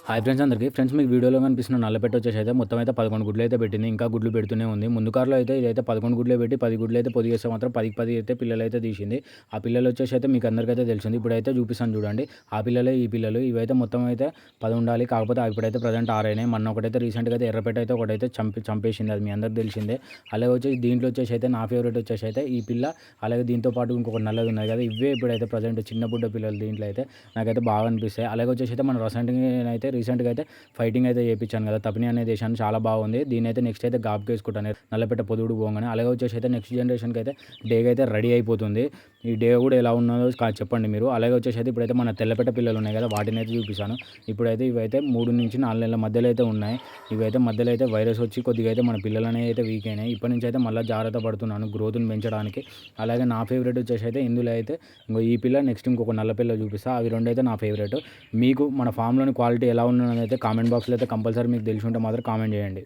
Hi friends అందరికీ friends మీకు వీడియోలో కనిపిస్తున్న నల్లపెట్ట వచ్చేసి అయితే మొత్తం అయితే 11 గుడ్లు అయితే పెట్టింది. ఇంకా గుడ్లు పెడుతూనే ఉంది. ముందు కార్లో అయితే ఇదైతే 11 గుడ్లే పెట్టి 10 గుడ్లు అయితే పొదిగేస్తే మాత్రం 10కి 10 అయితే పిల్లలు అయితే తీసింది. ఆ పిల్లలు వచ్చేసి అయితే మీకు అందరికైతే తెలిసింది. ఇప్పుడైతే చూపిస్తాను చూడండి. ఆ పిల్లలే ఈ పిల్లలు. ఇవైతే మొత్తం అయితే 10 ఉండాలి. కాకపోతే ఇప్పుడైతే ప్రజెంట్ 6 అయినాయి. మొన్న ఒకటైతే రీసెంట్గా అయితే ఎర్రపేట అయితే ఒకటైతే చంపేసింది. అది మీ అందరికి తెలిసిందే. అలాగే వచ్చేసి దీంట్లో వచ్చేసి అయితే నా ఫేవరెట్ వచ్చేసి అయితే ఈ పిల్ల. అలాగే దీంతో పాటు ఇంకొక నల్లది ఉన్నది కదా, ఇవే ఇప్పుడైతే ప్రజెంట్ చిన్న బుడ్డ పిల్లలు దీంట్లో అయితే నాకైతే బాగా అనిపిస్తాయి. అలాగే వచ్చేసి అయితే మన రీసెంట్గా అయితే ఫైటింగ్ అయితే చేయించాను కదా, తపిని అనే దేశాన్ని చాలా బాగుంది. దీని అయితే నెక్స్ట్ అయితే గాబుకి వేసుకుంటాను నల్లపెట్ట పొదుడు పోగానే. అలాగే వచ్చేసి అయితే నెక్స్ట్ జనరేషన్కి అయితే డేగా అయితే రెడీ అయిపోతుంది. ఈ డే కూడా ఎలా ఉన్నదో చెప్పండి మీరు. అలాగే వచ్చేసి అయితే ఇప్పుడైతే మన తెల్లపెట్ట పిల్లలు ఉన్నాయి కదా, వాటిని అయితే చూపిస్తాను. ఇప్పుడైతే ఇవైతే 3 నుంచి 4 నెలల మధ్యలో అయితే ఉన్నాయి. ఇవైతే మధ్యలో అయితే వైరస్ వచ్చి కొద్దిగా అయితే మన పిల్లలనే అయితే వీక్ అయినాయి. ఇప్పటి నుంచి అయితే మళ్ళీ జాగ్రత్త పడుతున్నాను గ్రోత్ని పెంచడానికి. అలాగే నా ఫేవరెట్ వచ్చేసి అయితే ఇందులో అయితే ఈ పిల్ల, నెక్స్ట్ ఇంకొక నల్ల పిల్ల చూపిస్తా. అవి రెండు అయితే నా ఫేవరెట్. మీకు మన ఫామ్లోని క్వాలిటీ ఎలా ఉన్నది అయితే కామెంట్ బాక్స్లో అయితే కంపల్సరీ మీకు తెలిసి ఉంటే మాత్రం కామెంట్ చేయండి.